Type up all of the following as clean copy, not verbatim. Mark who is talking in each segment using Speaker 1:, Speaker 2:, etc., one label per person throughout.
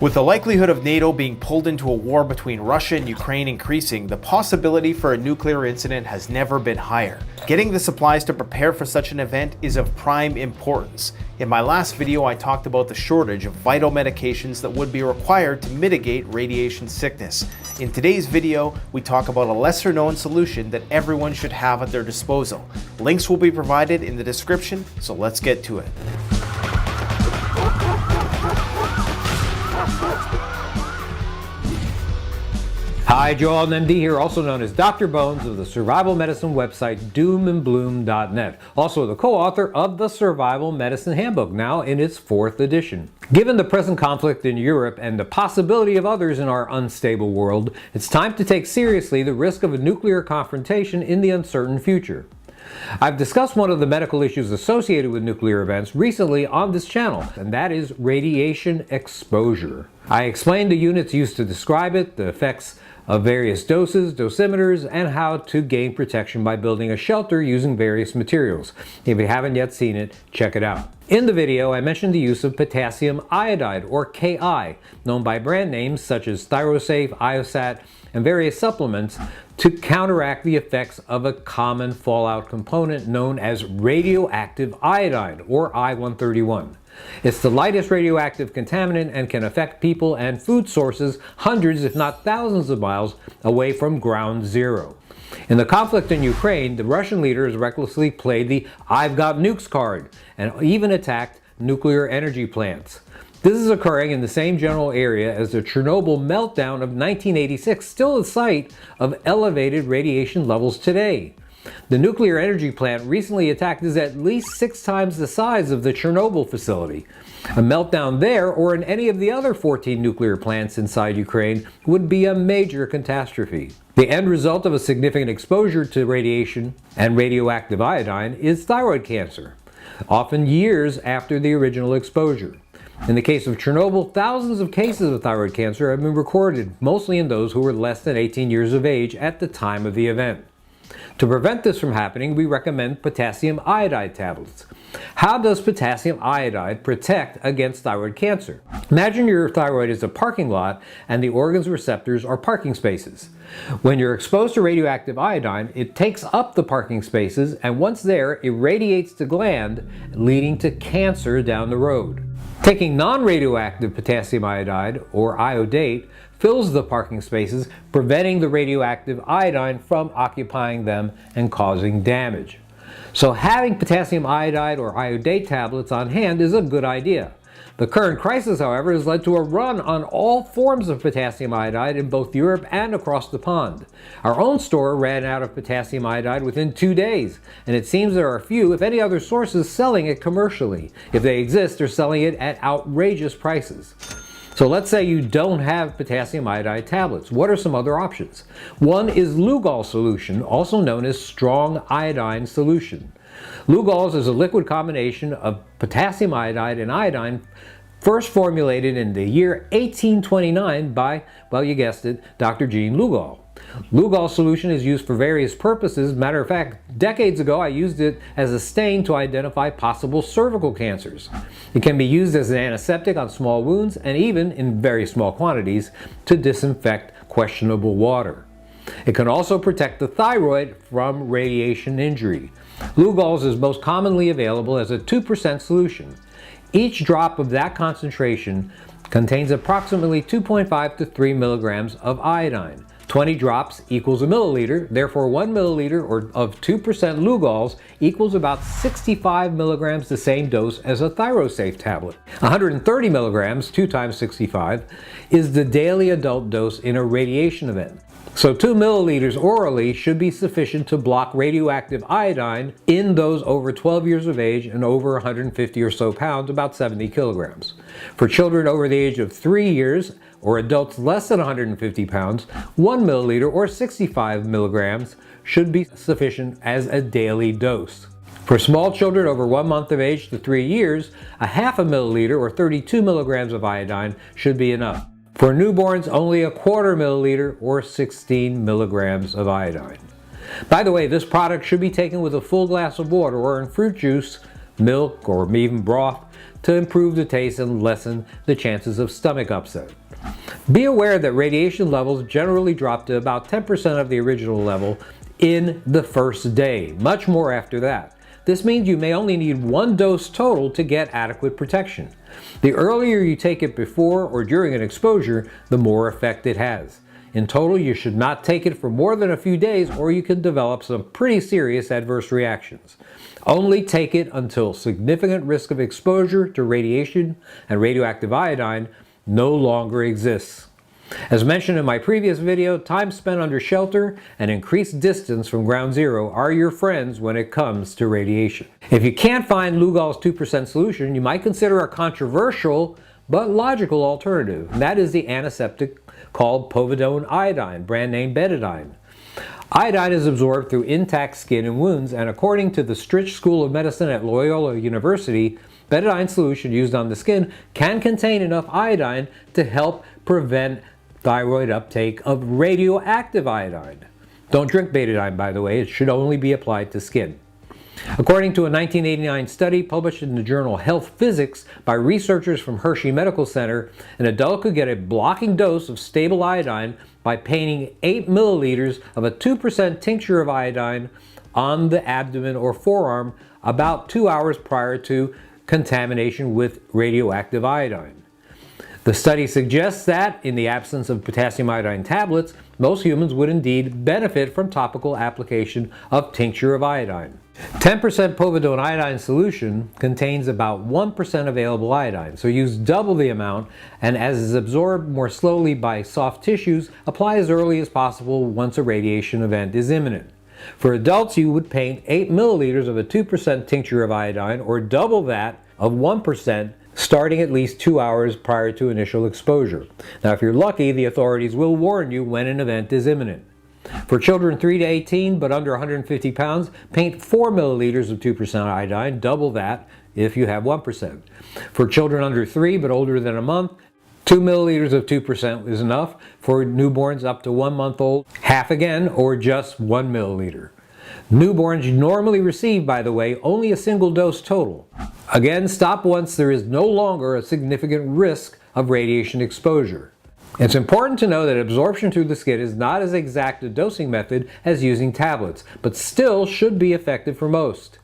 Speaker 1: With the likelihood of NATO being pulled into a war between Russia and Ukraine increasing, the possibility for a nuclear incident has never been higher. Getting the supplies to prepare for such an event is of prime importance. In my last video, I talked about the shortage of vital medications that would be required to mitigate radiation sickness. In today's video, we talk about a lesser known solution that everyone should have at their disposal. Links will be provided in the description, so let's get to it.
Speaker 2: Hi, Joel MD here, also known as Dr. Bones of the survival medicine website doomandbloom.net. Also the co-author of the Survival Medicine Handbook, now in its 4th edition. Given the present conflict in Europe and the possibility of others in our unstable world, it's time to take seriously the risk of a nuclear confrontation in the uncertain future. I've discussed one of the medical issues associated with nuclear events recently on this channel, and that is radiation exposure. I explained the units used to describe it, the effects of various doses, dosimeters, and how to gain protection by building a shelter using various materials. If you haven't yet seen it, check it out. In the video, I mentioned the use of potassium iodide, or Ki, known by brand names such as Thyrosafe, Iosat, and various supplements, to counteract the effects of a common fallout component known as radioactive iodine, or I-131. It's the lightest radioactive contaminant and can affect people and food sources hundreds if not thousands of miles away from ground zero. In the conflict in Ukraine, the Russian leaders recklessly played the "I've got nukes" card and even attacked nuclear energy plants. This is occurring in the same general area as the Chernobyl meltdown of 1986, still the site of elevated radiation levels today. The nuclear energy plant recently attacked is at least 6 times the size of the Chernobyl facility. A meltdown there, or in any of the other 14 nuclear plants inside Ukraine, would be a major catastrophe. The end result of a significant exposure to radiation and radioactive iodine is thyroid cancer, often years after the original exposure. In the case of Chernobyl, thousands of cases of thyroid cancer have been recorded, mostly in those who were less than 18 years of age at the time of the event. To prevent this from happening, we recommend potassium iodide tablets. How does potassium iodide protect against thyroid cancer? Imagine your thyroid is a parking lot and the organ's receptors are parking spaces. When you're exposed to radioactive iodine, it takes up the parking spaces and once there, irradiates the gland, leading to cancer down the road. Taking non-radioactive potassium iodide, or iodate, fills the parking spaces, preventing the radioactive iodine from occupying them and causing damage. So having potassium iodide or iodate tablets on hand is a good idea. The current crisis, however, has led to a run on all forms of potassium iodide in both Europe and across the pond. Our own store ran out of potassium iodide within 2 days, and it seems there are few, if any, other sources selling it commercially. If they exist, they're selling it at outrageous prices. So let's say you don't have potassium iodide tablets. What are some other options? One is Lugol solution, also known as strong iodine solution. Lugol is a liquid combination of potassium iodide and iodine, first formulated in the year 1829 by, well, you guessed it, Dr. Jean Lugol. Lugol solution is used for various purposes. Matter of fact, decades ago I used it as a stain to identify possible cervical cancers. It can be used as an antiseptic on small wounds and even, in very small quantities, to disinfect questionable water. It can also protect the thyroid from radiation injury. Lugol is most commonly available as a 2% solution. Each drop of that concentration contains approximately 2.5 to 3 milligrams of iodine. 20 drops equals a milliliter, therefore 1 milliliter of 2% Lugol equals about 65 milligrams, the same dose as a Thyrosafe tablet. 130 milligrams, 2 times 65, is the daily adult dose in a radiation event. So 2 milliliters orally should be sufficient to block radioactive iodine in those over 12 years of age and over 150 or so pounds, about 70 kilograms. For children over the age of 3 years or adults less than 150 pounds, 1 milliliter or 65 milligrams should be sufficient as a daily dose. For small children over 1 month of age to 3 years, a half a milliliter or 32 milligrams of iodine should be enough. For newborns, only a quarter milliliter or 16 milligrams of iodine. By the way, this product should be taken with a full glass of water or in fruit juice, milk, or even broth to improve the taste and lessen the chances of stomach upset. Be aware that radiation levels generally drop to about 10% of the original level in the first day, much more after that. This means you may only need one dose total to get adequate protection. The earlier you take it before or during an exposure, the more effect it has. In total, you should not take it for more than a few days or you can develop some pretty serious adverse reactions. Only take it until significant risk of exposure to radiation and radioactive iodine no longer exists. As mentioned in my previous video, time spent under shelter and increased distance from ground zero are your friends when it comes to radiation. If you can't find Lugol's 2% solution, you might consider a controversial but logical alternative, and that is the antiseptic called povidone iodine, brand name betadine. Iodine is absorbed through intact skin and wounds, and according to the Stritch School of Medicine at Loyola University, betadine solution used on the skin can contain enough iodine to help prevent thyroid uptake of radioactive iodine. Don't drink betadine, by the way. It should only be applied to skin. According to a 1989 study published in the journal Health Physics by researchers from Hershey Medical Center, an adult could get a blocking dose of stable iodine by painting 8 milliliters of a 2% tincture of iodine on the abdomen or forearm about 2 hours prior to contamination with radioactive iodine. The study suggests that, in the absence of potassium iodine tablets, most humans would indeed benefit from topical application of tincture of iodine. 10% povidone iodine solution contains about 1% available iodine, so use double the amount, and as is absorbed more slowly by soft tissues, apply as early as possible once a radiation event is imminent. For adults, you would paint 8 milliliters of a 2% tincture of iodine, or double that of 1%, starting at least 2 hours prior to initial exposure. Now, if you're lucky, the authorities will warn you when an event is imminent. For children 3 to 18 but under 150 pounds, paint 4 milliliters of 2% iodine, double that if you have 1%. For children under 3 but older than a month, 2 milliliters of 2% is enough. For newborns up to 1 month old, half again, or just 1 milliliter. Newborns normally receive, by the way, only a single dose total. Again, stop once there is no longer a significant risk of radiation exposure. It's important to know that absorption through the skin is not as exact a dosing method as using tablets, but still should be effective for most.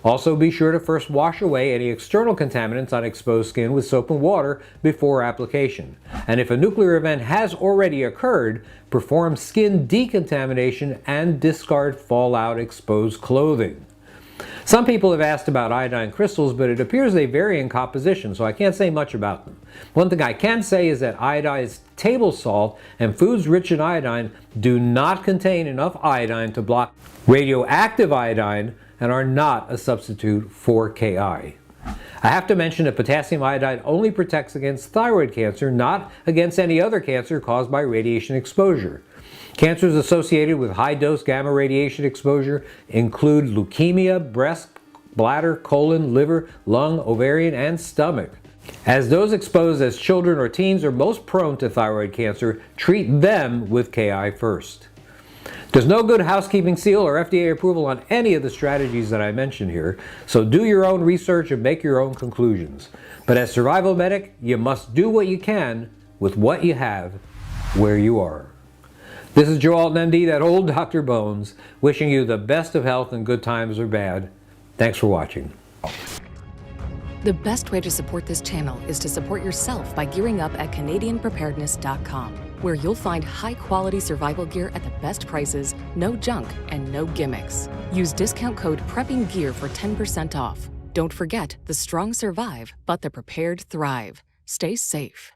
Speaker 2: Also, be sure to first wash away any external contaminants on exposed skin with soap and water before application. And if a nuclear event has already occurred, perform skin decontamination and discard fallout exposed clothing. Some people have asked about iodine crystals, but it appears they vary in composition, so I can't say much about them. One thing I can say is that iodized table salt and foods rich in iodine do not contain enough iodine to block radioactive iodine and are not a substitute for Ki. I have to mention that potassium iodide only protects against thyroid cancer, not against any other cancer caused by radiation exposure. Cancers associated with high-dose gamma radiation exposure include leukemia, breast, bladder, colon, liver, lung, ovarian, and stomach. As those exposed as children or teens are most prone to thyroid cancer, treat them with Ki first. There's no good housekeeping seal or FDA approval on any of the strategies that I mentioned here, so do your own research and make your own conclusions. But as survival medic, you must do what you can with what you have, where you are. This is Joe Alton, MD, that old Dr. Bones, wishing you the best of health in good times or bad. Thanks for watching.
Speaker 3: The best way to support this channel is to support yourself by gearing up at CanadianPreparedness.com, where you'll find high-quality survival gear at the best prices, no junk, and no gimmicks. Use discount code PREPPINGGEAR for 10% off. Don't forget, the strong survive, but the prepared thrive. Stay safe.